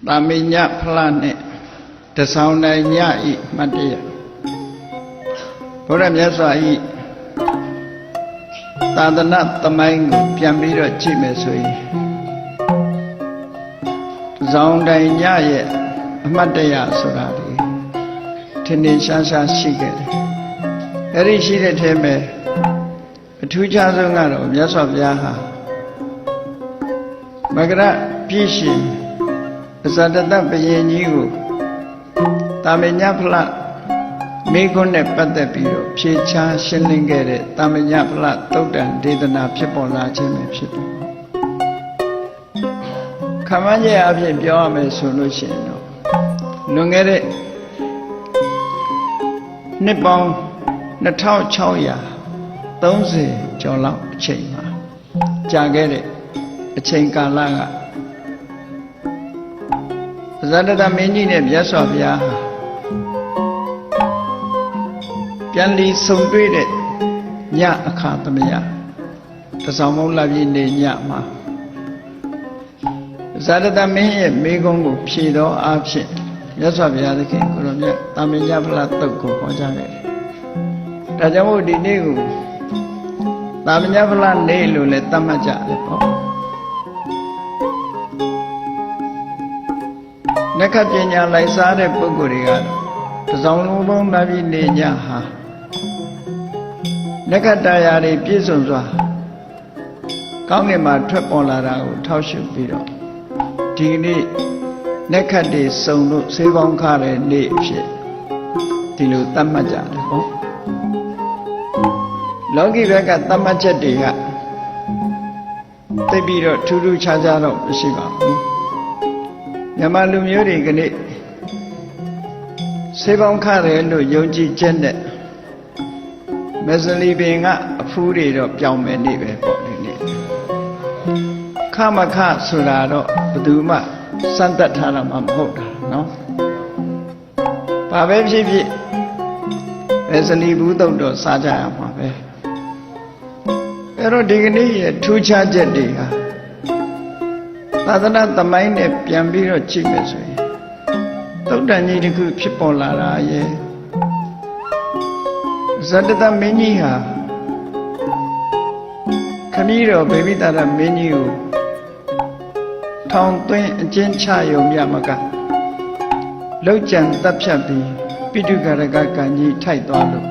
တာမညဖလားနဲ့တဆောင်နိုင်ညဤမှတ်တရဘုရားမြတ်စွာဤသာသနာသမိုင်းကိုပြန်ပြီးတော့ကြည့်မယ်ဆိုရင်တဆောင်နိုင်ညရဲ့အမှတ်တရဆိုတာဒီထင်ထင်ရှားရှားရှိခဲ့တယ်အဲ့ဒီရှိတဲ့ထဲမှာအထူးခြားဆုံးကတော့မြတ်စွာဘုရားဟာမကရပြည့်ရှင်အဇဒတဘယင်ကြီးကိုတာမညဖလားမိခွန်းနဲ့ပတ်သက်ပြီးတော့ဖြေချရှင်းလင်းခဲ့တဲ့တာမညဖလားသုတ်တံဒေသနာဖြစ်ပေါ်လာခြင်းပဲဖြစ်တယ်။ခမန်းကြီးအဖြစ်ပြောရမယ်ဆိုလို့ရှိရင်တော့လွန်ခဲ့တဲ့နှစ်ပေါင်း2630ကျော်လောက်အချိန်မှာကြာခဲ့တဲ့အချိန်ကာလကဇာတတမင်းကြီးနဲ့မြတ်စွာဘုရားဟာပြန်လီဆုံတွေ့တဲ့ညအခါသမယတဆောင်မုံလာပြည်နေညမှာဇာတတမင်းရဲ့မိကုံးကိုဖြေတော်အားဖြင့်မြတ်စွာဘုရားသခင်ကိုရောမြတ်တာမညဖလားတုတ်ကိုဟောကြားခဲ့တယ်။ဒါကြောင့်မို့ဒီနေ့ကိုတာမညဖလားနေ့လို့လည်းသတ်မှတ်ကြတယ်ပေါ့။နက္ခပညာလိုက်စားတဲ့ပုဂ္ဂိုလ်တွေကတစောင်းလုံးလုံးလာပြီးနေညဟာနက္ခတရားတွေပြည့်စုံစွာကောင်းကင်မှာထွက်ပေါ်လာတာကိုထောက်ရှုပြီးတော့ဒီနေ့နက္ခတွေစုံလို့ဆေးပေါင်းခါတဲ့နေ့အဖြစ်ဒီလိုသတ်မှတ်ကြတယ်ပေါ့လောကီဘက်ကသတ်မှတ်ချက်တွေကသိပြီးတော့ထူးထူးခြားခြားတော့မရှိပါဘူးမြန်မာလူမျိုးတွေကနေ့ဆေးပေါင်းခတယ်လို့ယုံကြည်ချက်နဲ့မဇလီပင်ကအဖူးတွေတော့ပြောင်းမယ်နေပဲပေါ့ဒီနေ့ခမခဆိုတာတော့ဘယ်သူမှစမ်းသပ်ထားတာမှမဟုတ်တာနော်ဘာပဲဖြစ်ဖြစ်မဇလီဘူးတုတ်တော့စားကြရမှာပဲအဲ့တော့ဒီကနေ့ရဲ့ထူးခြားချက်တွေဟာသာသနာသမိုင်းနဲ့ပြန်ပြီးတော့ကြည့်မယ်ဆိုရင်သုတ်တန်ကြီးတစ်ခုဖြစ်ပေါ်လာတာရဲ့ဇတတမင်းကြီးဟာခမည်းတော်ဗေမိတာရမင်းကြီးကိုထောင်သွင်းအကျဉ်းချရုံမြမကလောက်ကြံတပ်ဖြတ်ပြီးပိဋကရကကံကြီးထိုက်သွားလို့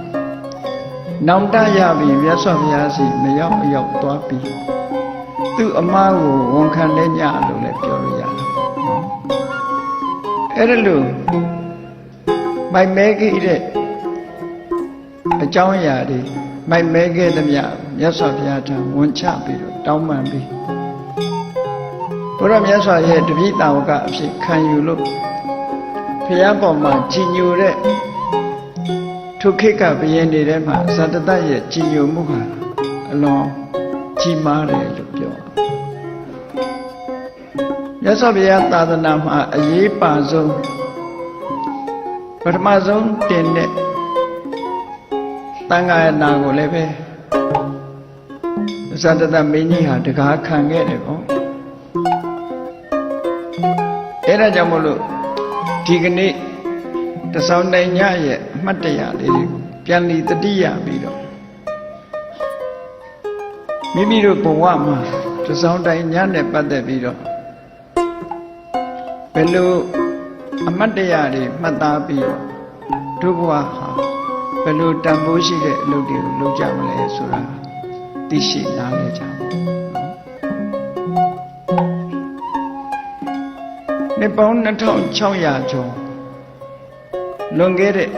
နောင်တရပြီးမြတ်စွာဘုရားစီမရောက်အရောက်သွားပြီးသူ့အမားကိုဝန်ခံလက်ညလို့လည်းပြောလို့ရတယ်နော်အဲ့ဒါလို့မိုက်မဲခဲ့တဲ့အကြောင်းအရာတွေမိုက်မဲခဲ့သမျှမြတ်စွာဘုရားထံဝန်ချပြီးတော့တောင်းပန်ပြီးဘုရားမြတ်စွာရဲ့တပည့်တော်ကအဖြစ်ခံယူလို့ဘုရားပေါ်မှာကြည်ညိုတဲ့ထုခိကဘုရင်တွေထဲမှာဇတတရဲ့ကြည်ညိုမှုဟာအလွန်ကြီးမားတယ်လို့ပြောမြတ်စွာဘုရားသာသနာမှာအရေးပါဆုံးပထမဆုံးတင်တဲ့တန်ခါရနာကိုလည်းပဲဇတတမင်းကြီးဟာတကားခံခဲ့တယ်ပေါ့အဲ့ဒါကြောင့်မို့လို့ဒီကနေ့တဆောင်နိုင်ညရဲ့အမှတ်တရလေးတွေကိုပြန်လီတတိယပြီးတော့မိမိတို့ဘဝမှာတဆောင်တိုင်ညနဲ့ပတ်သက်ပြီးတော့ဘယ်လိုအမှတ်တရတွေမှတ်သားပြီးတော့ဒုဘဝဟာဘယ်လိုတန်ဖိုးရှိတဲ့အလုပ်တွေကိုလုပ်ကြမလဲဆိုတာသိရှိနားလည်ကြပါနှစ်ပေါင်း2600ကျော်လွန်ခဲ့တဲ့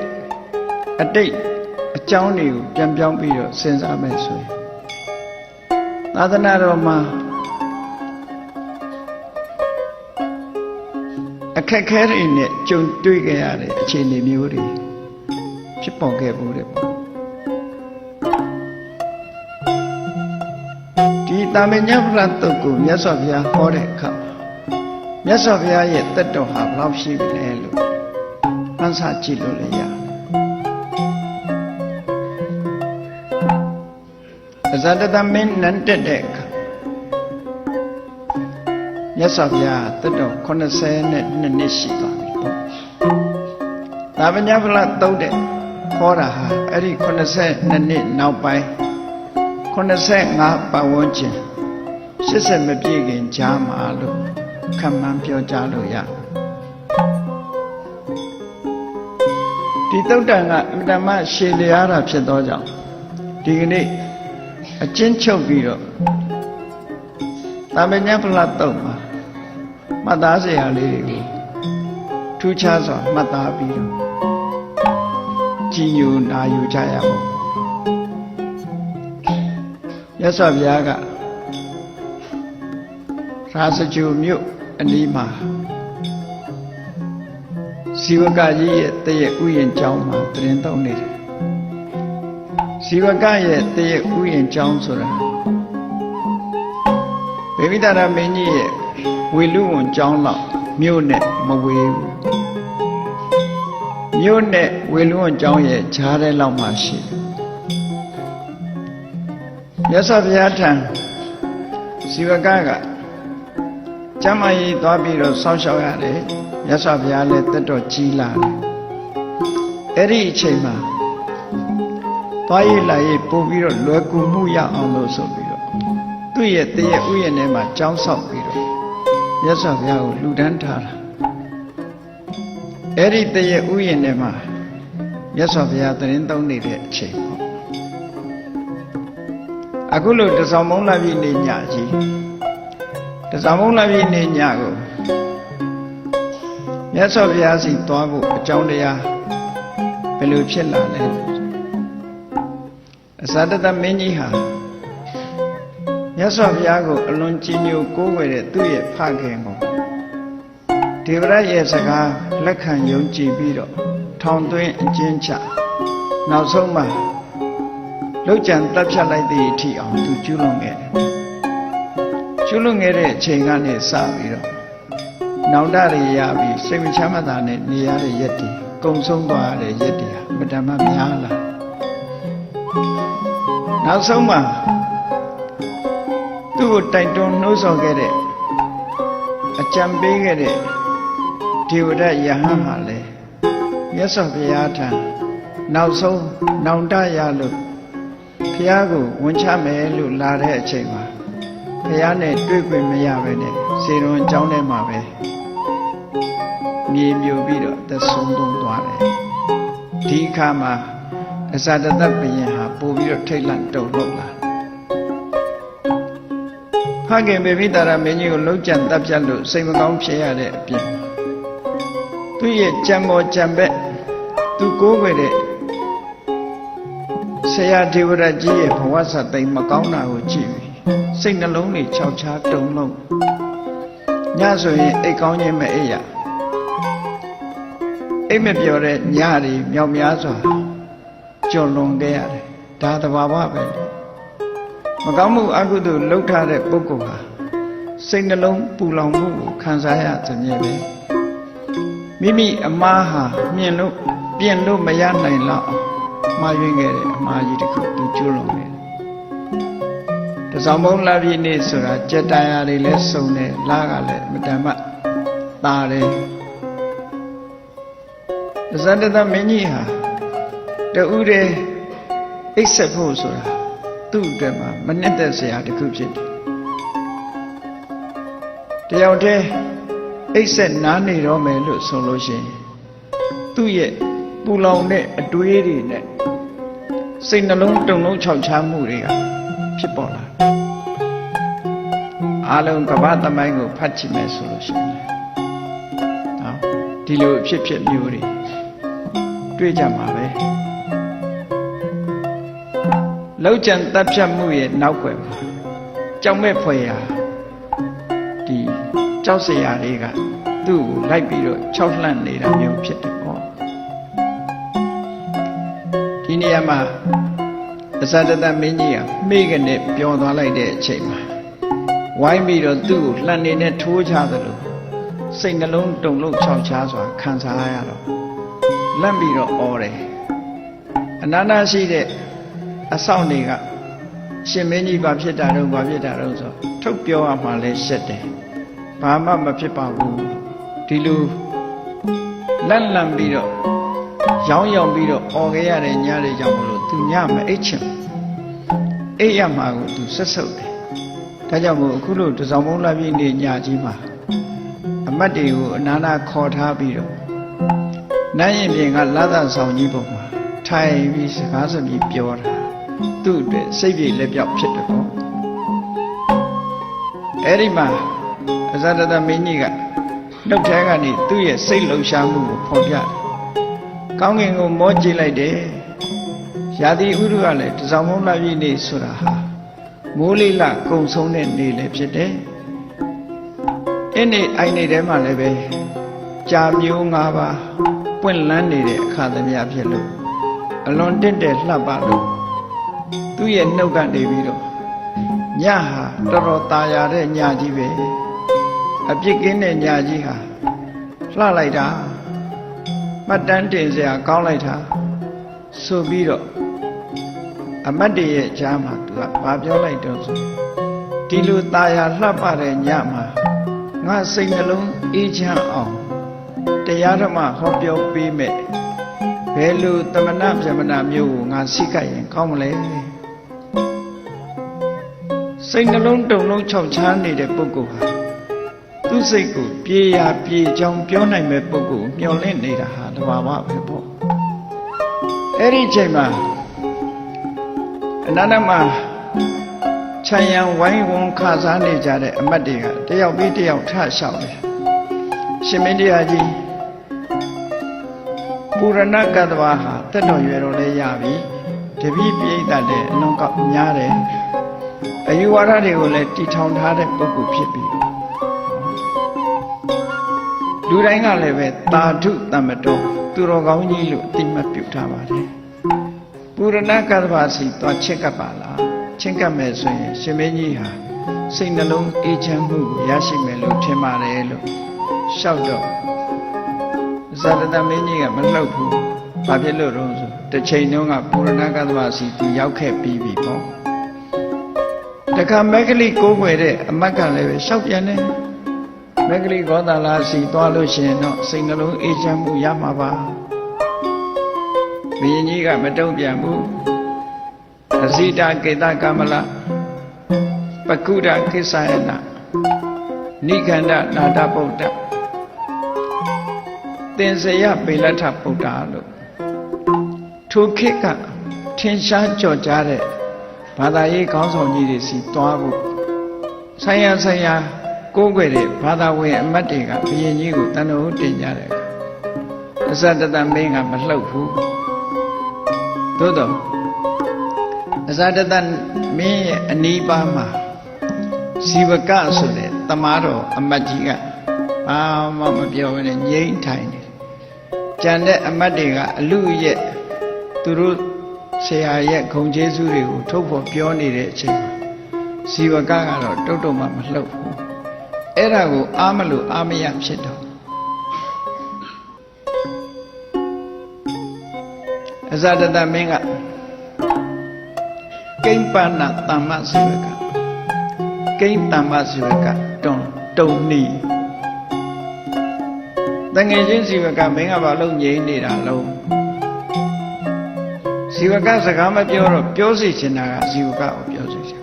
အတိတ်အကြောင်းတွေကိုပြန်ပြောင်းပြီးတော့စဉ်းစားမယ်ဆိုရင်သာသနာတော်မှာအခက်ခဲတွေနဲ့ကြုံတွေ့ကြရတဲ့အခြေအနေမျိုးတွေဖြစ်ပေါ်ခဲ့ဘူးတဲ့ပေါ့ဒီတာမညဖလားတုတ်ကိုမြတ်စွာဘုရားဟောတဲ့အခါမြတ်စွာဘုရားရဲ့တက်တော်ဟာဘယ်လောက်ရှိပြီလဲလို့မှန်းဆကြည့်လို့လည်းရတယ်အဇဒတမင်းနန်းတက်တဲ့အခါမြ မြတ်စွာဘုရားတက်တော်82နှစ်ရှိသွားပြီပေါ့ဒါပညာဖလားသုံးတဲ့ခေါ်တာဟာအဲ့ဒီ82နှစ်နောက်ပိုင်း85ပတ်ဝန်းကျင်80မပြည့်ခင်ကြားမှာလို့ခံမှန်းပြောကြားလို့ရဒီတုတ်တန်ကအမြဲတမ်းရှည်လျားတာဖြစ်သောကြောင့်ဒီကနေ့အကျဉ်းချုပ်ပြီးတော့တာမညဖလားတုတ်မှာမှတ်သားစရာလေးတွေကိုထူးခြားစွာမှတ်သားပြီးတော့ကြည်ညိုနာယူကြရအောင်မြတ်စွာဘုရားကရာဇဂြိုဟ်မြို့အနီးမှာဇီဝကကြီးရဲ့တည့်ရဲ့ဥယျာဉ်ကျောင်းမှာတရင်သုံးနေတယ်ဇီဝကရဲ့တည့်ရဲ့ဥယျာဉ်ကျောင်းဆိုတာဗေမိတာရမင်းကြီးရဲ့ဝေလူဝန်ကျောင်းလောက်မြို့နဲ့မဝေးဘူးမြို့နဲ့ဝေလူဝန်ကျောင်းရဲ့ဈာထဲလောက်မှာရှိတယ်မြတ်စွာဘုရားထံဇီဝကကျမ်းမာရေးသွားပြီးတော့စောင့်ရှောက်ရတယ်မြတ်စွာဘုရားလည်းတက်တော်ကြီးလာတယ်အဲ့ဒီအချိန်မှာသွားရလာရေးပို့ပြီးတော့လွယ်ကူမှုရအောင်လို့ဆိုပြီးတော့သူ့ရဲ့တည့်ရဲ့ဥယျာဉ်ထဲမှာကျောင်းဆောက်ပြီးတော့မြတ်စွာဘုရားကိုလှူဒန်းထားတာအဲ့ဒီတည့်ရဲ့ဥယျာဉ်ထဲမှာမြတ်စွာဘုရားတရင်သုံးနေတဲ့အချိန်ပေါ့အခုလို့တဆောင်မုံလာပြီနေညကြီးတဆောင်မုံလာပြီနေညကိုမြတ်စွာဘုရားစီသွားဖို့အကြောင်းတရားဘယ်လိုဖြစ်လာလဲအဇာတတမင်းကြီးဟာမြတ်စွာဘုရားကိုအလွန်ကြည်ညိုကိုးကွယ်တဲ့သူ့ရဲ့ဖခင်ကိုဒေဝရရဲ့စကားလက်ခံယုံကြည်ပြီးတော့ထောင်သွင်းအကျဉ်းချနောက်ဆုံးမှာလောက်ကျန်တပ်ဖြတ်လိုက်တဲ့အထိအောင်သူကျူးလွန်ခဲ့တယ်ကျူးလွန်ခဲ့တဲ့အချိန်ကနေစပြီးတော့နောင်တတွေရပြီးစိတ်မချမ်းသာနဲ့နေရတဲ့ရက်တွေကုံဆုံးသွားရတဲ့ရက်တွေဟာမတမများလာနောက်ဆုံးမှာသူ့ကိုတိုက်တွန်းနှိုးဆော်ခဲ့တဲ့အကြံပေးခဲ့တဲ့ဒေဝဒယဟန်ဟာလေမြတ်စွာဘုရားထံနောက်ဆုံးနောင်တရလို့ဘုရားကိုဝန်ချမယ်လို့လာတဲ့အချိန်မှာဘုရားနဲ့တွေ့ခွင့်မရပဲနဲ့စေရွန်ကျောင်းထဲမှာပဲမြေမြူပြီးတော့သက်ဆုံးသုံးသွားတယ်ဒီအခါမှာအဇာတတဘုရင်ဟာပို့ပြီးတော့ထိတ်လန့်တုန်လှုပ်လာဖခင်ဗေမိတာရမင်းကြီးကိုလှုပ်ကြံတပ်ဖြတ်လို့စိတ်မကောင်းဖြစ်ရတဲ့အပြင်သူ့ရဲ့ကြံပေါ်ကြံဘက်သူကိုးကွယ်တဲ့ဆရာဒေဝရကြီးရဲ့ဘဝဆသိမ်မကောင်းတာကိုကြည့်ပြီးစိတ်နှလုံးတွေခြောက်ခြားတုန်လှုပ်ညဆိုရင်အိတ်ကောင်းခြင်းမအိပ်ရအိတ်မပြောတဲ့ညတွေမြောက်များစွာကြော်လွန်ခဲ့ရတယ်ဒါသဘာဝပဲမကောင်းမှုအကုသိုလ်လှုပ်ထားတဲ့ပုဂ္ဂိုလ်ဟာစိတ်နှလုံးပူလောင်မှုကိုခံစားရသမျှပဲမိမိအမားဟာပြင်လို့မရနိုင်တော့မှားယွင်းခဲ့တဲ့အမှားကြီးတစ်ခုသူကျူးလွန်ခဲ့တယ်တဆောင်မုံလာပြီနေ့ဆိုတာကြက်တရားတွေလည်းစုံတယ်လားကလည်းမတန်မှတာတယ်ဇန္တတမင်းကြီးဟာတူးတယ်အိပ်ဆက်ဖို့ဆိုတာသူ့အတွက်မှာမနစ်သက်စရာတစ်ခုဖြစ်တယ်တယောက်တည်းအိပ်ဆက်နားနေတော့မယ်လို့ဆိုလို့ရှိရင်သူ့ရဲ့ပူလောင်တဲ့အတွေးတွေနဲ့စိတ်နှလုံးတုန်လှုပ်ခြောက်ခြားမှုတွေကဖြစ်ပေါ်လာအားလုံးကမ္ဘာသမိုင်းကိုဖတ်ကြည့်မယ်ဆိုလို့ရှိရင်နော်ဒီလိုအဖြစ်မျိုးတွေတွေ့ကြမှာပဲလောက်ကျန်တပ်ဖြတ်မှုရဲ့နောက်ွယ်မှာကြောက်မဲ့ဖွယ်ရာဒီကြောက်စရာတွေကသူ့ကိုလိုက်ပြီးတော့ခြောက်လှန့်နေတာမျိုးဖြစ်တယ်ပေါ့ဒီနေရာမှာအဇာတတမင်းကြီးကမိကနေပြောသွားလိုက်တဲ့အချိန်မှာဝိုင်းပြီးတော့သူ့ကိုလှန်နေနဲ့ထိုးချသလိုစိတ်နှလုံးတုန်လှုပ်ခြောက်ခြားစွာခံစားရတော့လန့်ပြီးတော့အော်တယ်အနန္တရှိတဲ့အဆောင်တွေကရှင်မင်းကြီးဘာဖြစ်တာတော့ဆိုထုတ်ပြောရမှလဲရှက်တယ်ဘ ဘာမှမဖြစ်ပါဘူးဒီလိုလက်လံပြီးတော့ရောင်းရောင်ပြီးတော့អော်ခဲ့ရတဲ့ညတွေကြောင့်မလို့သူညမအိတ်ချင်အိတ်ရမှာကိုသူဆက်ဆုပ်တယ်ဒါကြောင့်မို့အခုလို့တစောင်းမုံလာပြည့်နေ့ညကြီးမှာအမတ်တွေကိုအနာနာခေါ်ထားပြီးတော့နန်းရင်ပြင်ကလာသဆောင်ကြီးပေါ်မှာထိုင်ပြီးစကားစမြည်ပြောတာသူ့အတွက်စိတ်ပြေလက်ပြောက်ဖြစ်တယ်ပေါ့အဲ့ဒီမှာအဇာတတမင်းကြီးကနှုတ်ထဲကနေသူ့ရဲ့စိတ်လှုပ်ရှားမှုကိုဖော်ပြတယ်ကောင်းကင်ကိုမောကြည့်လိုက်တယ်ရာသီဥတုကလည်းတစောင်းမုံလာပြည့်နေ့ဆိုတာဟာမိုးလေးလကုံဆုံးတဲ့နေ့လည်းဖြစ်တယ်အဲ့ဒီအိုင်နေထဲမှာလည်းပဲကြာမျိုး၅ပါးပွင့်လန်းနေတဲ့အခါသမယဖြစ်လို့အလွန်တင့်တယ်လှပလို့သူ့ရဲ့နှုတ်ကနေပြီးတော့ညဟာတော်တော်ตาရတဲ့ညကြီးပဲအပြစ်ကင်းတဲ့ညကြီးဟာလှလိုက်တာမှတ်တမ်းတင်စရာကောင်းလိုက်တာဆိုပြီးတော့အမတ်တရဲ့ကြားမှာသူကဘာပြောလိုက်တော့ဆိုဒီလိုตาရလှပတဲ့ညမှာငါစိတ်နှလုံးအေးချမ်းအောင်တရားဓမ္မဟောပြောပေးမဲ့ဘယ်လိုတမနာပြမနာမျိုးကိုငါစိတ်ကရင်ကောင်းမလဲစိတ်နှလုံးတုန်လုံးခြောက်ခြားနေတဲ့ပုဂ္ဂိုလ်ဟာသူ့စိတ်ကိုပြေရာပြေချောင်းပြောနိုင်မဲ့ပုဂ္ဂိုလ်မျှော်လင့်နေတာဟာတဘာဝပဲပေါ့အဲ့ဒီအချိန်မှာအနန္တမှာခြံရံဝိုင်းဝန်းခါစားနေကြတဲ့အမတ်တွေကတယောက်ပြီးတယောက်ထလျှောက်တယ်ရှင်မင်းတရားကြီးပူရဏကတ္တဝါဟာတက်တော်ရွယ်တော်လည်းရပြီတပည့်ပြိဿလည်းအလုံးကောက်များတယ်အယူဝါဒတွေကိုလည်းတည်ထောင်ထားတဲ့ပုဂ္ဂိုလ်ဖြစ်ပြီးလူတိုင်းကလည်းပဲသာဓုတမ္မတော်သူတော်ကောင်းကြီးလို့အတိမတ်ပြုထားပါတယ်ပူရဏကတ္တဝါစီသွားချက်ကပ်ပါလားချက်ကပ်မယ်ဆိုရင်ရှင်မင်းကြီးဟာစိတ်နှလုံးအေးချမ်းမှုကိုရရှိမယ်လို့ထင်ပါတယ်လို့ရှောက်တော့ဇာတတမင်းကြီးကမလှုပ်ဘူးဘာဖြစ်လို့တော့ဆိုတစ်ချိန်တုန်းကပူရဏကတ္တဝါစီသူရောက်ခဲ့ပြီးပြီပေါ့တခါမဂ္ဂလိကိုးကွယ်တဲ့အမတ်ကလည်းပဲရှောက်ပြန်တယ်မဂ္ဂလိဂေါသလာစီသွားလို့ရှိရင်တော့စိတ်နှလုံးအေးချမ်းမှုရမှာပါဘုရင်ကြီးကမတုံ့ပြန်ဘူးအဇိတာကေတကမလပကုဒ္ဒကိစ္ဆယနာနိခန္ဓနာတဗုဒ္ဓသင်္စယပေလထဗုဒ္ဓလို့ထိုခေတ်ကထင်ရှားကြော်ကြားတဲ့ဘာသာရေးခေါင်းဆောင်ကြီးတွေစီသွားဖို့ဆိုင်ရာကိုးကွယ်တဲ့ဘာသာဝင်အမတ်တွေကဘုရင်ကြီးကိုတန်တော်တင်ကြတယ်အစတတမင်းကမလှုပ်ဘူးသို့တော့အစတတမင်းရဲ့အနီးပါးမှာဇီဝကဆိုတဲ့တမားတော်အမတ်ကြီးကဘာမှမပြောဘဲနဲ့ငြိမ်ထိုင်နေကြံတဲ့အမတ်တွေကအလူရဲ့သူတို့ဆရာရဲ့ဂုဏ်ကျေးဇူးတွေကိုထုတ်ဖော်ပြောနေတဲ့အချိန်မှာဇီဝကကတော့တုတ်တုံမှမလှုပ်ဘူးအဲ့ဒါကိုအားမလို့အားမရဖြစ်တော့အဇာတတမင်းကကိမ္ပနာတမ္မဇီဝကကိမ္တမ္မဇီဝကတုံနီတငယ်ချင်းဇီဝကမင်းကဘာလို့ငြိမ်နေတာလုံးဇီဝကစကားမပြောတော့ပြောစီချင်တာကဇီဝကကိုပြောစီချင်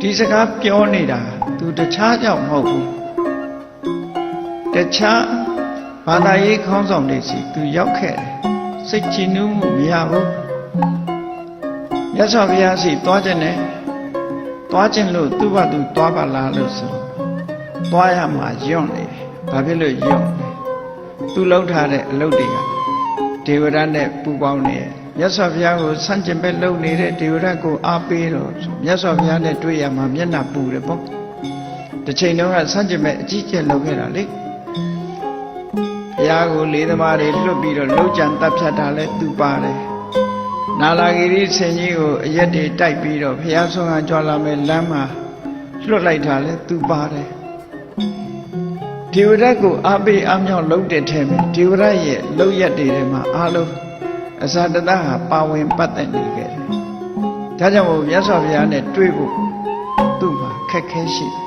ဒီစကားပြောနေတာသူတခြားကြောင့်မဟုတ်ဘူးတခြားဘာသာရေးခေါင်းဆောင်တွေစီသူရောက်ခဲ့တယ်စိတ်ကြည်နူးမှုမရဘူးမြတ်စွာဘုရားစီသွားခြင်းနဲ့သွားခြင်းလို့သူ့ဘာသူသွားပါလားလို့ဆိုသွားရမှာယွန့်နေတယ်ဘာဖြစ်လို့ယွန့်သူလှုပ်ထားတဲ့အလုပ်တွေကဒေဝရတ်နဲ့ပူပေါင်းနေမြတ်စွာဘုရားကိုဆန့်ကျင်ဘက်လုပ်နေတဲ့ဒေဝရတ်ကိုအားပေးတော့မြတ်စွာဘုရားနဲ့တွေ့ရမှာမျက်နှာပူတယ်ပေါ့တစ်ချိန်တုန်းကဆန့်ကျင်ဘက်အကြီးကျယ်လုပ်ခဲ့တာလေဘုရားကိုလေးသမားတွေလွတ်ပြီးတော့လှုပ်ကြံတပ်ဖြတ်တာလဲသူပါတယ်နာလာဂီရိဆင်ကြီးကိုအရက်တွေတိုက်ပြီးတော့ဘုရားဆုံးကကြွလာမဲ့လမ်းမှာလွတ်လိုက်တာလဲသူပါတယ်ဒေဝရတ်ကိုအားပေးအားမြောက်လုပ်တဲ့ထဲမှာဒေဝရတ်ရဲ့လုပ်ရက်တွေထဲမှာအားလုံးအဇာတတဟာပါဝင်ပတ်သက်နေခဲ့တယ်။ဒါကြောင့်မို့မြတ်စွာဘုရားနဲ့တွေ့ဖို့သူ့မှာခက်ခဲရှိတယ်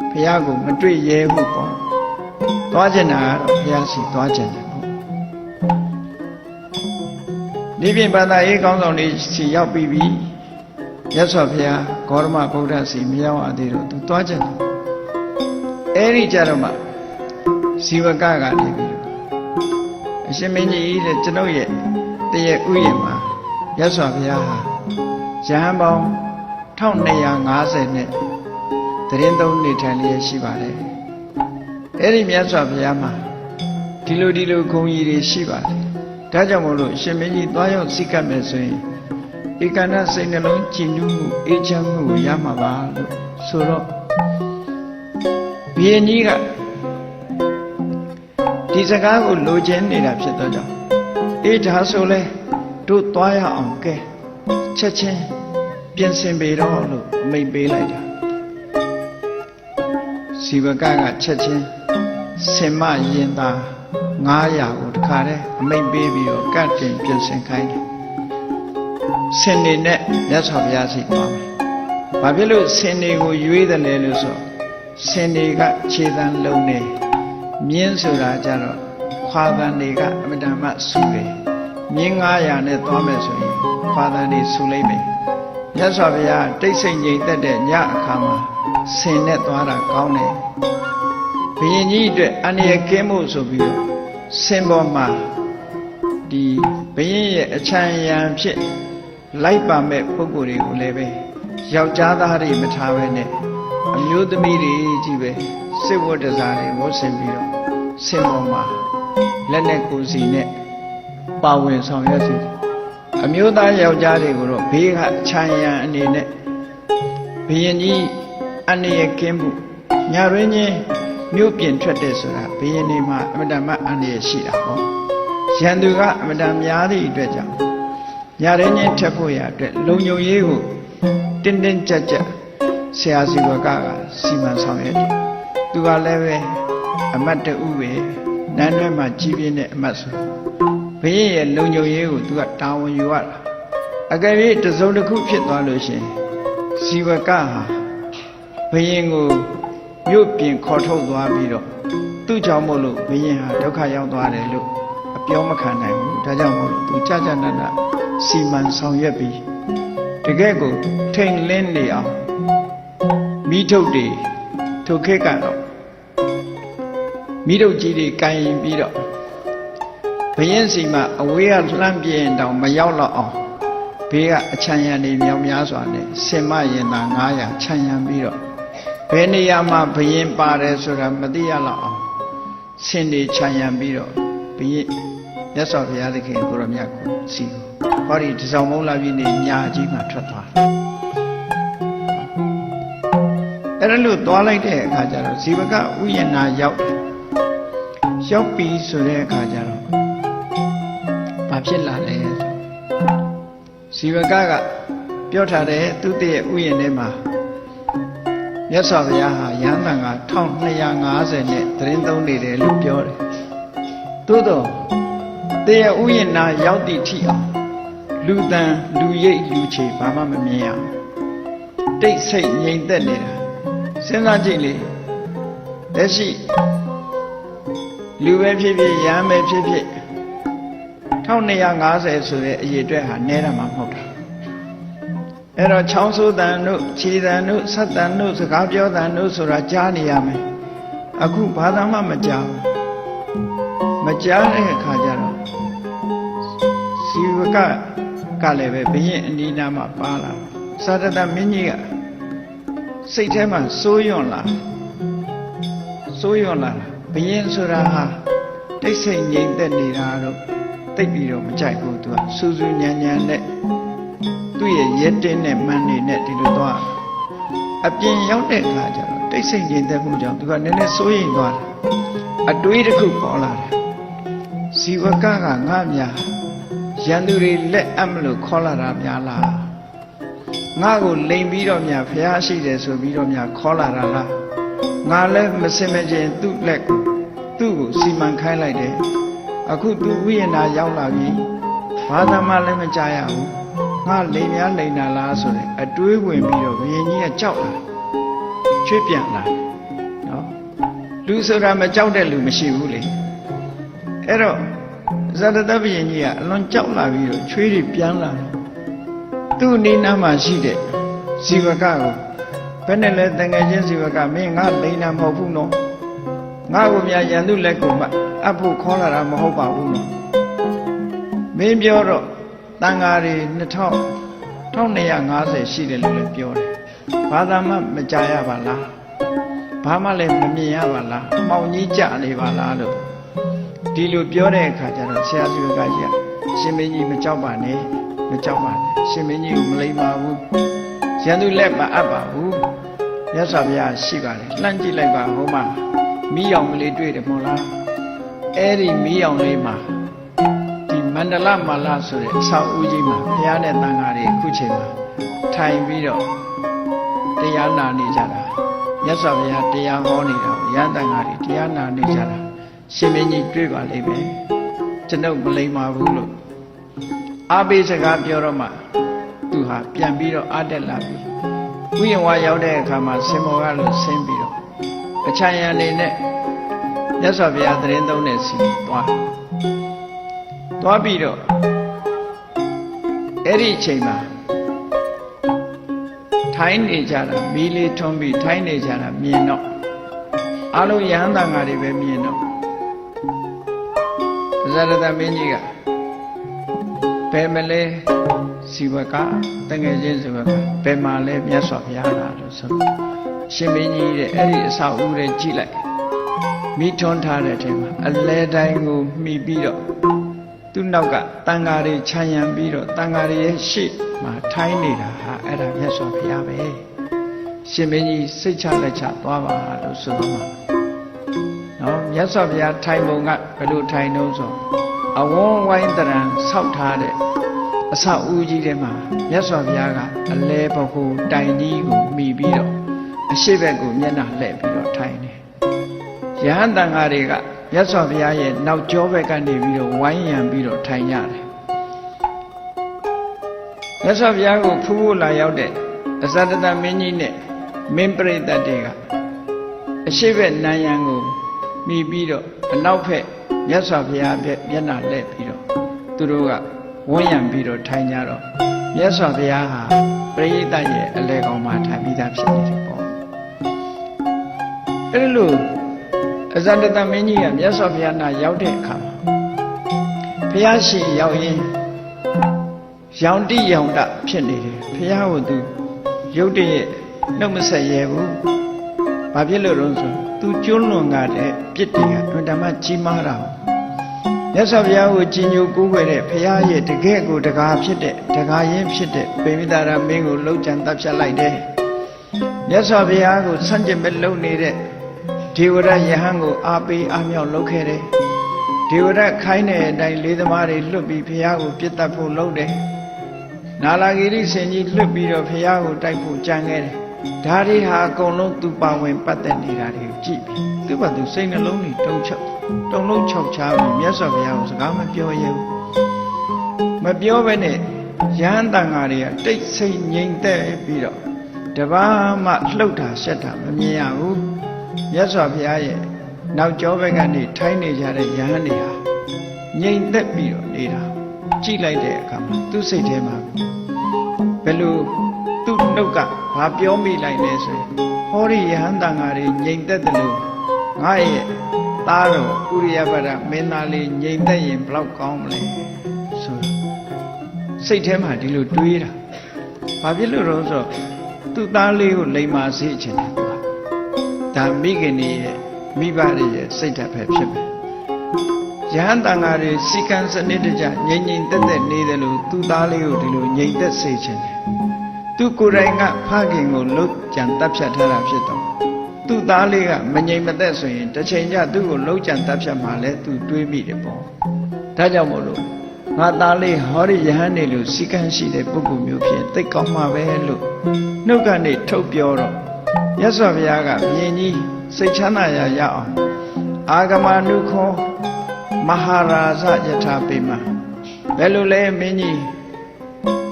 ။ ဘုရားကိုမတွေ့ရဲဘူးပေါ့သွားကျင်တာကတော့ဘုရားစီသွားကျင်တယ်ပေါ့ဒီပြင်ဘာသာရေးကောင်းဆောင်တွေစီရောက်ပြီးပြီမြတ်စွာဘုရားဂေါတမဗုဒ္ဓစီမရောက်အသေးတော့သူသွားကျင်တယ်အဲ့ဒီကြတော့မှဇီဝကကနေပြီးအရှင်မင်းကြီးတဲ့ကျွန်ုပ်ရဲ့တရဥယျာဉ်မှာမြတ်စွာဘုရားဟာရဟန်းပေါင်း1250နဲ့တရင်သုံးနေထိုင်လျက်ရှိပါတယ်အဲ့ဒီမြတ်စွာဘုရားမှာဒီလိုဂုဏ်ကြီးတွေရှိပါတယ်ဒါကြောင့်မို့လို့ရှင်မင်းကြီးသွားရောက်စိတ်ကပ်မယ်ဆိုရင်ဧကန္တစိတ်နှလုံးကြည်နူးမှုအေးချမ်းမှုကိုရမှာပါလို့ဆိုတော့ဘုရင်ကြီးကဒီစကားကိုလိုချင်နေတာဖြစ်တော့ကြောင့်အေးဒါဆိုလဲတို့သွားရအောင်ကဲချက်ချင်းပြင်ဆင်ပေတော့လို့အမိန့်ပေးလိုက်တာဇီဝကချက်ချင်းစင်မရင်သား900ကိုတခါတည်းအမိန့်ပေးပြီးတော့ကတ်တင်ပြင်ဆင်ခိုင်းတယ်စင်နေနဲ့မြတ်စွာဘုရားရှိသွားမယ်ဘာဖြစ်လို့စင်နေကိုရွေးတယ်လဲလို့ဆိုစင်နေကခြေသံလုံးနေမြင်းဆိုတာကြတော့ခွာသံတွေကအမတန်မှဆူတယ်မြင်း900နဲ့သွားမယ်ဆိုရင်ခွာသံတွေဆူလိုက်မယ်မြတ်စွာဘုရားတိတ်ဆိတ်ငြိမ်သက်တဲ့ညအခါမှာဆင်နဲ့သွားတာကောင်းတယ်ဘုရင်ကြီးအတွက်အန္တရာယ်ကင်းဖို့ဆိုပြီးတော့ဆင်ပေါ်မှာဒီဘုရင်ရဲ့အချမ်းရံဖြစ်လိုက်ပါမဲ့ပုဂ္ဂိုလ်တွေကိုလည်းပဲယောက်ျားသားတွေမထားဘဲနဲ့အမျိုးသမီးတွေကြီးပဲစစ်ဝတ်တစားတွေဝတ်ဆင်ပြီးတော့ဆင်ပေါ်မှာလက်နဲ့ကိုယ်စီနဲ့ပါဝင်ဆောင်ရွက်စီအမျိုးသားယောက်ျားတွေကိုတော့ဘေးကခြံရံအနေနဲ့ဘုရင်ကြီးအန္တရာယ်ကင်းမှုညရင်းချင်းမြို့ပြင်ထွက်တဲ့ဆိုတာဘုရင်နေမှာအမတန်မှအန္တရာယ်ရှိတာဟောရန်သူကအမတန်များသည့်အတွက်ကြောင့်ညရင်းချင်းထက်ဖို့ရအတွက်လုံခြုံရေးကိုတင်းကြပ်ဆရာဇီဝကစီမံဆောင်ရွက်တယ်သူကလည်းပဲအမတ်တူပဲနန်းတွဲမှာကြီးပြင်းတဲ့အမတ်ဆိုဘုရင်ရဲ့လုံခြုံရေးကိုသူကတာဝန်ယူရတာအကယ်၍တစုံတစ်ခုဖြစ်သွားလို့ရှိရင်ဇီဝကဟာဘုရင်ကိုမြို့ပြင်ခေါ်ထုတ်သွားပြီးတော့သူ့ကြောင့်မို့လို့ဘုရင်ဟာဒုက္ခရောက်သွားတယ်လို့အပြောမခံနိုင်ဘူးဒါကြောင့်မို့လို့သူကြာကြာနာနာစီမံဆောင်ရွက်ပြီးတကယ်ကိုထိန်လင်းနေအောင်မိထုတ်တွေထိုခေတ်ကတော့မိထုတ်ကြီးတွေကင်ရင်ပြီးတော့ဘုရင်စီမှာအဝေးကလှမ်းပြင်းတောင်မရောက်တော့အောင်ဘေးကအချမ်းရံနေမြောက်များစွာနဲ့စင်မရင်သား900ချမ်းရံပြီးတော့ဘယ်နေရာမှာဘုရင်ပါတယ်ဆိုတာမသိရတော့အောင်ဆင်တွေချမ်းရံပြီးတော့ဘုရင်မြတ်စွာဘုရားသခင်ကိုရမြတ်ကိုစီကိုဟောဒီတစောင်းမုံလာပြီးနေညာကြီးမှာထွက်သွားတယ်အဲ့ဒါလို့သွားလိုက်တဲ့အခါကျတော့ဇီဝကဥယျာဏရောက်တယ်ရောက်ပြီးဆိုတဲ့အခါကျတော့ဘာဖြစ်လာလဲဇီဝကပြောထားတဲ့သူတည်းရဲ့ဥယျာဉ်ထဲမှာမြတ်စွာဘုရားဟာရဟန်းတန်က1250နဲ့တရင်သုံးနေတယ်လို့ပြောတယ်သို့တော့တရားဥယျာဏရောက်သည့်ထိအောင်လူတန်လူရိပ်လူချေဘာမှမမြင်ရအောင်တိတ်ဆိတ်ငြိမ်သက်နေတာစဉ်းစားကြည့်လေလက်ရှိလူပဲဖြစ်ဖြစ်ရဟန်းပဲဖြစ်ဖြစ်1250ဆိုတဲ့အရေအတွက်ဟာနဲတာမှမဟုတ်တာအဲ့တော့ချောင်းဆိုးတန်တို့ခြေတန်တို့ဆက်တန်တို့စကားပြောတန်တို့ဆိုတာကြားနေရမယ်အခုဘာသာမှမကြားဘူးမကြားတဲ့အခါကျတော့ဇီဝကလည်းပဲဘုရင်အနီးနားမှာပါလာသာတတမင်းကြီးကစိတ်ထဲမှာစိုးရွံ့လာဘုရင်ဆိုတာဟာတိတ်ဆိတ်ငြိမ်သက်နေတာတော့တိတ်ပြီးတော့မကြိုက်ဘူးသူကစူးစူးညံနဲ့သူ့ရဲ့ရက်တင်းနဲ့မန်းနေနဲ့ဒီလိုသွားအပြင်ရောက်တဲ့အခါကျတော့တိတ်ဆိတ်ငြိမ်သက်မှုကြောင့်သူကနည်းနည်းစိုးရိမ်သွားတယ်အတွေးတစ်ခုပေါ်လာတယ်ဇီဝကငါများရန်သူတွေလက်အပ်မလို့ခေါ်လာတာများလားငါကိုလိန်ပြီးတော့များဖျားရှိတယ်ဆိုပြီးတော့များခေါ်လာတာလားငါလည်းမစင်မကျင်သူ့လက်ကိုသူ့ကိုစီမံခိုင်းလိုက်တယ်အခုသူဝိယနာရောက်လာပြီဘာသာမှလည်းမကြားရဘူးငါလိန်များလိန်တာလားဆိုတဲ့အတွေးဝင်ပြီးတော့ဘုရင်ကြီးကကြောက်လာချွေးပြန်လာ လူဆိုတာမကြောက်တဲ့လူမရှိဘူးလေအဲ့တော့ဇာတတဘုရင်ကြီးကအလွန်ကြောက်လာပြီးတော့ချွေးတွေပြန်လာတယ်သူ့နေနာမှာရှိတဲ့ဇီဝကကိုဘယ်နဲ့လဲတငယ်ချင်းဇီဝကမင်းငါလိန်နာမဟုတ်ဘူးနော်ငါ့ကိုများရန်သူလက်ကိုမှအပ်ဖို့ခေါ်လာတာမဟုတ်ပါဘူးနော်မင်းပြောတော့တန်ဃာတွေ1250ရှိတယ်လို့လည်းပြောတယ်ဘာသာမှမကြားရပါလားဘာမှလည်းမမြင်ရပါလားမှောင်ကြီးကြနေပါလားလို့ဒီလိုပြောတဲ့အခါကျတော့ဆရာဇီဝကကြီးကရှင်မင်းကြီးမကြောက်ပါနဲ့မကြောက်ပါနဲ့ရှင်မင်းကြီးကိုမလိမ္မာဘူးရန်သူလက်မအပ်ပါဘူးမြတ်စွာဘုရားရှိပါတယ်လှမ်းကြည့်လိုက်ပါဟိုမှာမီးရောင်ကလေးတွေ့တယ်မို့လားအဲ့ဒီမီးရောင်လေးမှာဒီမန္တလမာလဆိုတဲ့အဆောက်အဦကြီးမှာဘုရားနဲ့သံဃာတွေအခုချိန်မှာထိုင်ပြီးတော့တရားနာနေကြတာမြတ်စွာဘုရားတရားဟောနေတာရဟန်းသံဃာတွေတရားနာနေကြတာရှင်မင်းကြီးတွေ့ပါလိမ့်မယ်ကျွန်ုပ်မလိမ္မာဘူးလို့အားပေးစကားပြောတော့မှသူဟာပြန်ပြီးတော့အားတက်လာပြီဥယျာဉ်ဝါရောက်တဲ့အခါမှာဆင်မောကလို့ဆင်းပြီးတော့အချမ်းရံနေနဲ့မြတ်စွာဘုရားသတင်းသုံးတဲ့စီသွားပြီးတော့အဲ့ဒီအချိန်မှာထိုင်းနေကြတာမီးလေးထွန်းပြီးထိုင်းနေကြတာမြင်တော့အလုံးရဟန်းသံဃာတွေပဲမြင်တော့ဇာတတမင်းကြီးကဘယ်မလဲဇီဝကတငယ်ချင်းဇီဝကဘယ်မှာလဲမြတ်စွာဘုရားလားလို့ဆိုရှင်မင်းကြီးတဲ့အဲ့ဒီအဆောက်အဦတွေကြည့်လိုက်မိထွန်းထားတဲ့အချိန်မှာအလဲတိုင်းကိုမှီပြီးတော့သူ့နောက်ကတန်ဃာတွေခြံရံပြီးတော့တန်ဃာတွေရဲ့ရှေ့မှာထိုင်းနေတာဟာအဲ့ဒါမြတ်စွာဘုရားပဲရှင်မင်းကြီးစိတ်ချလက်ချသွားပါလို့ဆိုတော့မှာနော်မြတ်စွာဘုရားထိုင်ပုံကဘယ်လိုထိုင်တော့ဆိုအဝန်းဝိုင်းတရံဆောက်ထားတဲ့အဆောက်အဦကြီးထဲမှာမြတ်စွာဘုရားကအလဲဘဟုတိုင်ကြီးကိုမှီပြီးတော့အရှိဘက်ကိုမျက်နှာလှည့်ပြီးတော့ထိုင်နေရဟန်းတန်ဃာတွေကမြတ်စွာဘုရားရဲ့နောက်ကျောဘက်ကနေပြီးတော့ဝိုင်းရံပြီးတော့ထိုင်ကြတယ်မြတ်စွာဘုရားကိုဖူးဖို့လာရောက်တဲ့အဇတတမင်းကြီးနဲ့မင်းပရိသတ်တွေကအရှိဘက်နန်းရံကိုမှီပြီးတော့အနောက်ဘက်မြတ်စွာဘုရားဘက်မျက်နှာလှည့်ပြီးတော့သူတို့ကဝန်းရံပြီးတော့ထိုင်ကြတော့မြတ်စွာဘုရားဟာပရိသတ်ရဲ့အလဲကောင်မှာထိုင်ပြီးသားဖြစ်နေတယ်ပေါ့အဲ့လိုအဇတတမင်းကြီးကမြတ်စွာဘုရားနာရောက်တဲ့အခါမှာဘုရားရှိရောက်ရင်ရောင်တိရောင်တဖြစ်နေတယ်ဘုရားကိုသူရုပ်တရက်နှုတ်မဆက်ရဲဘူးဘာဖြစ်လို့လဲဆိုသူကျွလွန်ကားတဲ့ပြစ်တွေကအင်တမကြီးမားတာမြတ်စွာဘုရားကိုကြည်ညိုကိုးကွယ်တဲ့ဘုရားရဲ့တကယ့်ကိုတကားဖြစ်တဲ့တကားရင်းဖြစ်တဲ့ပေမိတာရမင်းကိုလှုပ်ကြံတပ်ဖြတ်လိုက်တယ်မြတ်စွာဘုရားကိုဆန့်ကျင်ဘက်လှုပ်နေတဲ့ဒေဝရယဟန်ကိုအားပေးအားမြောက်လုပ်ခဲ့တယ်ဒေဝရခိုင်းတဲ့အတိုင်းလေးသမားတွေလွတ်ပြီးဘုရားကိုပြစ်တတ်ဖို့လုပ်တယ်နာလာဂီရိဆင်ကြီးလွတ်ပြီးတော့ဘုရားကိုတိုက်ဖို့ကြံခဲ့တယ်ဒါတွေဟာအကုန်လုံးသူပါဝင်ပတ်သက်နေတာတွေကိုကြည့်ပြီးသူ့ဘာသူစိတ်နှလုံးတွေတုံလုံးခြောက်ချားပြီးမြတ်စွာဘုရားကိုစကားမပြောရဘူးမပြောဘဲနဲ့ရဟန်းတန်ဃာတွေကတိတ်ဆိတ်ငြိမ်သက်ပြီးတော့တပါးမှလှုပ်တာရှက်တာမမြင်ရဘူးမြတ်စွာဘုရားရဲ့နောက်ကျောဘက်ကနေထိုင်းနေကြတဲ့ရဟန်းတွေဟာငြိမ်သက်ပြီးတော့နေတာကြည့်လိုက်တဲ့အခါမှာသူ့စိတ်ထဲမှာဘယ်လိုသူ့နှုတ်ကဘာပြောမိလိုက်လဲဆိုရင်ဟောဒီယဟန်တန်ဃာတွေငြိမ်သက်တယ်လို့ငါရဲ့သားတော်ဥရိယပဒမင်းသားလေးငြိမ်သက်ရင်ဘလောက်ကောင်းမလဲဆိုစိတ်ထဲမှာဒီလိုတွေးတာဘာဖြစ်လို့လဲဆိုတော့သူ့သားလေးကိုလိမ္မာစေချင်တယ်ဒါမိခင်ကြီးရဲ့မိဘတွေရဲ့စိတ်ဓာတ်ပဲဖြစ်မယ်ယဟန်တန်ဃာတွေစီကံစနစ်တကျငြိမ်ငြိမ်သက်သက်နေတယ်လို့သူ့သားလေးကိုဒီလိုငြိမ်သက်စေချင်တယ်သူကိုယ်တိုင်ကဖခင်ကိုလှုပ်ကြံတပ်ဖြတ်ထားတာဖြစ်တော့သူ့သားလေးကမငြိမ်မသက်ဆိုရင်တစ်ချိန်ကျသူ့ကိုလှုပ်ကြံတပ်ဖြတ်မှလည်းသူတွေးမိတယ်ပေါ့ဒါကြောင့်မို့လို့ငါသားလေးဟောဒီယဟန်နေလို့စီကံရှိတဲ့ပုဂ္ဂိုလ်မျိုးဖြစ်သိကောင်းမှာပဲလို့နှုတ်ကနေထုတ်ပြောတော့မြတ်စွာဘုရားကမြင်ကြီးစိတ်ချမ်းသာရရအောင်အာဂမနုခောမဟာရာဇယထာပိမဘယ်လိုလဲမင်းကြီး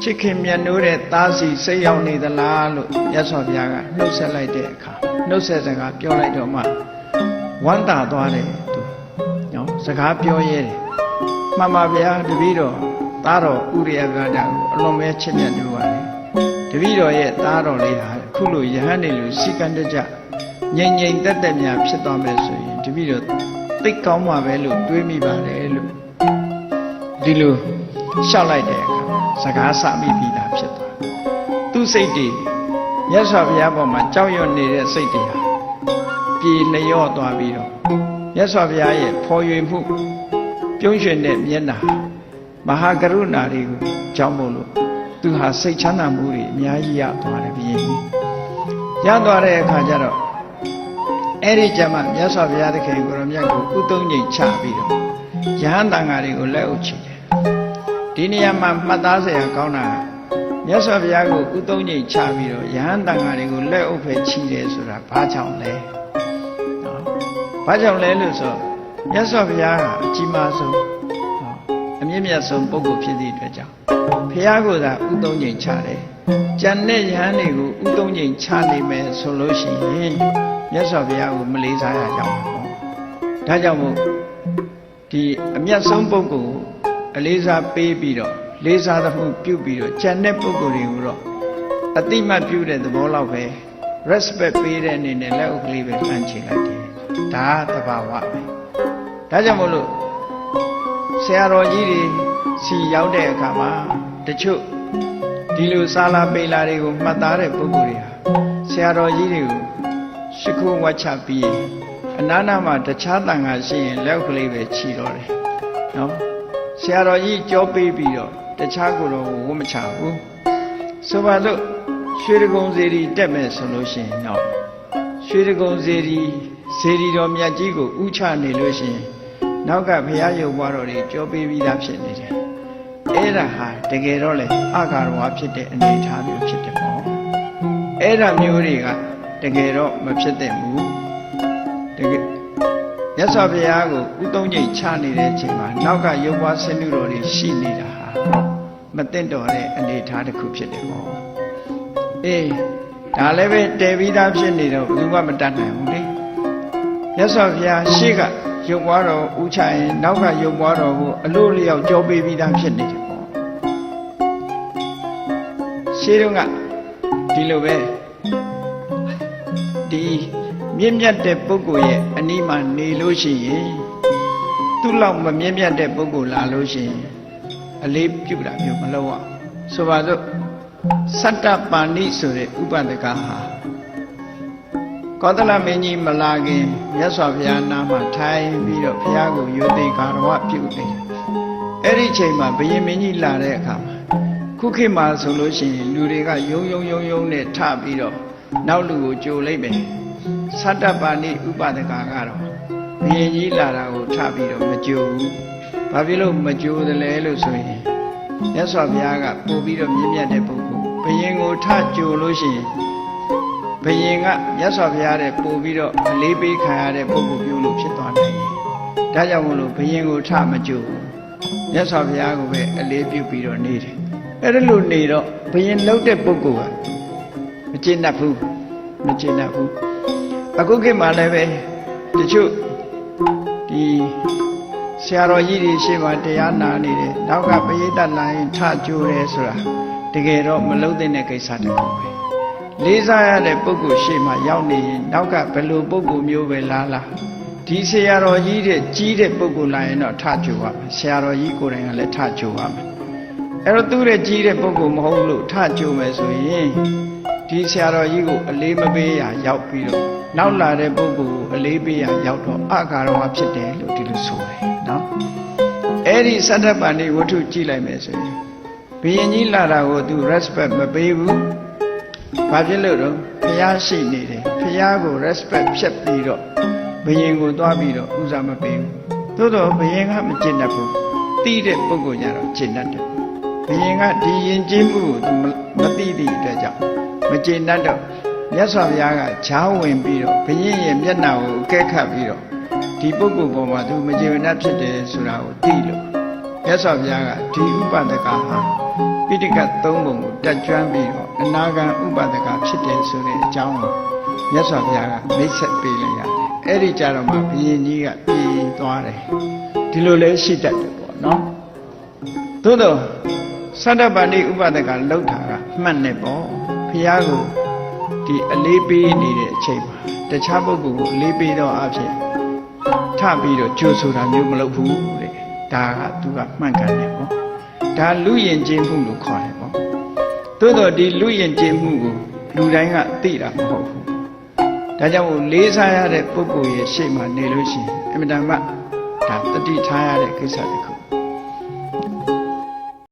ချစ်ခင်မြတ်နိုးတဲ့သားစီစိတ်ရောက်နေသလားလို့မြတ်စွာဘုရားကနှုတ်ဆက်လိုက်တဲ့အခါနှုတ်ဆက်စကားပြောလိုက်တော့မှ ဝမ်းသာသွားတယ်သူနော်စကားပြောရဲတယ်မှန်ပါဗျာတပည့်တော်သားတော်ဥရိယဂါဒကိုအလွန်ပဲချစ်မြတ်နေပါလေတပည့်တော်ရဲ့သားတော်လေးဟာခုလိုယဟန်နေလို့စီကံတကြငြိမ်ငြိမ်သက်သက်များဖြစ်သွားမယ်ဆိုရင်တပည့်တော်သိကောင်းမှာပဲလို့တွေးမိပါတယ်လို့ဒီလိုရှောက်လိုက်တဲ့အခါစကားစမိပြီးသားဖြစ်သွားသူစိတ်တွေမြတ်စွာဘုရားပေါ်မှာကြောက်ရွံ့နေတဲ့စိတ်တွေဟာပြေလျော့သွားပြီးတော့မြတ်စွာဘုရားရဲ့ဖော်ရွေမှုပြုံးရွှင်တဲ့မျက်နှာမဟာကရုဏာတွေကိုကြောင်းမို့လို့သူဟာစိတ်ချမ်းသာမှုတွေအများကြီးရသွားတယ်ဘုရင်ကြီးရသွားတဲ့အခါကျတော့အဲ့ဒီကျမှမြတ်စွာဘုရားသခင်ကိုရောမြတ်ကိုဥသုံးငိမ်ချပြီးတော့ယဟန်တန်ဃာတွေကိုလက်အုပ်ချတယ်ဒီနေရာမှာမှတ်သားစရာကောင်းတာမြတ်စွာဘုရားကိုဥသုံးငိမ်ချပြီးတော့ယဟန်တန်ဃာတွေကိုလက်အုပ်ပဲချီတယ်ဆိုတာဘာကြောင့်လဲနော်ဘာကြောင့်လဲလို့ဆိုမြတ်စွာဘုရားကအကြီးမားဆုံးအမြင့်မြတ်ဆုံးပုဂ္ဂိုလ်ဖြစ်သည့်အတွက်ကြောင့်ဘုရားကသာဥသုံးငိမ်ချတယ်ကျန်တဲ့ယဟန်တွေကိုဥသုံးငိမ်ချနိုင်မယ်ဆိုလို့ရှိရင်မြတ်စွာဘုရားကိုမလေးစားရကြဘူးပေါ့ဒါကြောင့်မို့ဒီအမြတ်ဆုံးပုဂ္ဂိုလ်အလေးစားပေးပြီးတော့လေးစားသမှုပြုပြီးတော့ကျန်တဲ့ပုဂ္ဂိုလ်တွေကိုတော့အတိမတ်ပြုတဲ့သဘောလောက်ပဲ respect ပေးတဲ့အနေနဲ့လက်ဥကလေးပဲလှမ်းချလိုက်တယ်ဒါသဘာဝပဲဒါကြောင့်မို့လို့ဆရာတော်ကြီးတွေစီရောက်တဲ့အခါမှာတချို့ဒီလိုစာလာပေလာတွေကိုမှတ်သားတဲ့ပုဂ္ဂိုလ်တွေဟာဆရာတော်ကြီးတွေကိုရှိခိုးဝါချပြီးအနာနာမှာတခြားတန်ခါရှိရင်လက်ကလေးပဲခြီတော့တယ်နော်ဆရာတော်ကြီးကြောပေးပြီးတော့တခြားကိုတော့ဝတ်မချဘူးဆိုပါလို့ရွှေတကုံစေတီတက်မယ်ဆိုလို့ရှိရင်တော့ရွှေတကုံစေတီတော်မြတ်ကြီးကိုဥချနေလို့ရှိရင်နောက်ကဘုရားရုပ်ဘွားတော်တွေကြောပေးပြီးသားဖြစ်နေတယ်အဲ့ဒါဟာတကယ်တော့လေအာဃာရဝါဖြစ်တဲ့အနေအထားမျိုးဖြစ်တယ်ပေါ့အဲ့ဒါမျိုးတွေကတကယ်တော့မဖြစ်သင့်ဘူးတကယ်မြတ်စွာဘုရားကိုဥသုံးကျိတ်ချနေတဲ့အချိန်မှာနောက်ကရုပ်ဘွားဆင်းရဲတော်တွေရှိနေတာဟာမသင့်တော်တဲ့အနေအထားတစ်ခုဖြစ်တယ်ပေါ့အေးဒါလည်းပဲတည်ပြီးသားဖြစ်နေတော့ဘယ်သူမှမတတ်နိုင်ဘူးလေမြတ်စွာဘုရားရှေ့ကရုပ်ဘွားတော်ဥချရင်နောက်ကရုပ်ဘွားတော်ကိုအလို့လျောက်ကြောပေးပြီးသားဖြစ်နေတယ်ပေါ့ရှေ့တုန်းကဒီလိုပဲဒီမြင့်မြတ်တဲ့ပုဂ္ဂိုလ်ရဲ့အနီးမှာနေလို့ရှိရင်သူ့လောက်မမြင့်မြတ်တဲ့ပုဂ္ဂိုလ်လာလို့ရှိရင်အလေးပြုတာမျိုးမလုပ်ရဆိုပါစို့သတ္တပါဏိဆိုတဲ့ဥပဒကဟာကောသလမင်းကြီးမလာခင်မြတ်စွာဘုရားနာမှာထိုင်ပြီးတော့ဘုရားကိုယုသိကာရဝပြုနေတယ်အဲ့ဒီချိန်မှာဘုရင်မင်းကြီးလာတဲ့အခါမှာခုခေတ်မှာဆိုလို့ရှိရင်လူတွေကယုံနဲ့ထပြီးတော့နောက်လူကိုကြိုလိုက်ပဲသတ္တပါဏိဥပဒကကတော့ဘုရင်ကြီးလာတာကိုထပြီးတော့မကြိုဘူးဘာဖြစ်လို့မကြိုတယ်လဲလို့ဆိုရင်မြတ်စွာဘုရားကပို့ပြီးတော့မြင့်မြတ်တဲ့ပုဂ္ဂိုလ်ဘုရင်ကိုထကြိုလို့ရှိရင်ဘုရင်ကမြတ်စွာဘုရားတဲ့ပို့ပြီးတော့အလေးပေးခံရတဲ့ပုဂ္ဂိုလ်ပြုလို့ဖြစ်သွားနိုင်တယ်ဒါကြောင့်မို့လို့ဘုရင်ကိုထမကြိုဘူးမြတ်စွာဘုရားကိုပဲအလေးပြုပြီးတော့နေတယ်အဲ့ဒါလို့နေတော့ဘုရင်လှုပ်တဲ့ပုဂ္ဂိုလ်ကမကျေနပ်ဘူးအခုခေတ်မှာလည်းပဲတချို့ဒီဆရာတော်ကြီးတွေရှေ့မှာတရားနာနေတယ်နောက်ကပရိသတ်လာရင်ထကြိုးတယ်ဆိုတာတကယ်တော့မလုပ်သင့်တဲ့ကိစ္စတစ်ခုပဲလေးစားရတဲ့ပုဂ္ဂိုလ်ရှေ့မှာရောက်နေရင်နောက်ကဘယ်လိုပုဂ္ဂိုလ်မျိုးပဲလားဒီဆရာတော်ကြီးတဲ့ကြီးတဲ့ပုဂ္ဂိုလ်လာရင်တော့ထကြိုးရမယ်ဆရာတော်ကြီးကိုယ်တိုင်ကလည်းထကြိုးရမယ်အဲ့တော့သူ့ရဲ့ကြီးတဲ့ပုဂ္ဂိုလ်မဟုတ်လို့ထကြိုးမယ်ဆိုရင်ဒီဆရာတော်ကြီးကိုအလေးမပေးရရောက်ပြီးတော့နောက်လာတဲ့ပုဂ္ဂိုလ်ကိုအလေးပေးရရောက်တော့အာဃာရဝဖြစ်တယ်လို့ဒီလိုဆိုတယ်နော်အဲ့ဒီသတ္တပဏိဝတ္ထုကြည့်လိုက်မယ်ဆိုရင်ဘုရင်ကြီးလာတာကိုသူ respect မပေးဘူးဘာဖြစ်လို့တော့ဘုရားရှိနေတယ်ဘုရားကို respect ဖြတ်ပြီးတော့ဘုရင်ကိုသွားပြီးတော့ဦးစားမပေးဘူးသို့တော့ဘုရင်ကမကျင့်တတ်ဘူးသိတဲ့ပုဂ္ဂိုလ်ကြတော့ကျင့်တတ်တယ်ဘုရင်ကဒီယဉ်ကျေးမှုကိုသူမသိသည့်အတွက်ကြောင့်မကျင့်တတ်တော့မြတ်စွာဘုရားကဂျားဝင်ပြီးတော့ဘုရင်ရဲ့မျက်နှာကိုအကဲခတ်ပြီးတော့ဒီပုဂ္ဂိုလ်ပေါ်မှာသူမကျေနပ်ဖြစ်တယ်ဆိုတာကိုသိလို့မြတ်စွာဘုရားကဒီဥပဒကဟာပိဋကတ်၃ပုံကိုတက်ကြွပြီးတော့အနာဂံဥပဒကဖြစ်တယ်ဆိုတဲ့အကြောင်းကိုမြတ်စွာဘုရားကမိတ်ဆက်ပေးလိုက်ရတယ် အဲ့ဒီကြတော့မှဘုရင်ကြီးကပြေးသွားတယ်ဒီလိုလဲရှိတတ်တယ်ပေါ့နော်သို့တော့သတ္တပတိဥပဒကလှုပ်တာကမှတ်နေပေါ့ဘုရားကိုဒီအလေးပေးနေတဲ့အချိန်မှာတခြားပုဂ္ဂိုလ်ကိုအလေးပေးတော့အဖြစ်ထပြီးတော့ကြိုဆိုတာမျိုးမလုပ်ဘူးတဲ့ဒါကသူကမှန်ကန်တယ်ပေါ့ဒါလူယဉ်ကျေးမှုလို့ခေါ်တယ်ပေါ့သို့တော့ဒီလူယဉ်ကျေးမှုကိုလူတိုင်းကသိတာမဟုတ်ဘူးဒါကြောင့်လေးစားရတဲ့ပုဂ္ဂိုလ်ရဲ့ရှေ့မှာနေလို့ရှိရင်အမြဲတမ်းဒါတတိထားရတဲ့ကိစ္စတစ်ခု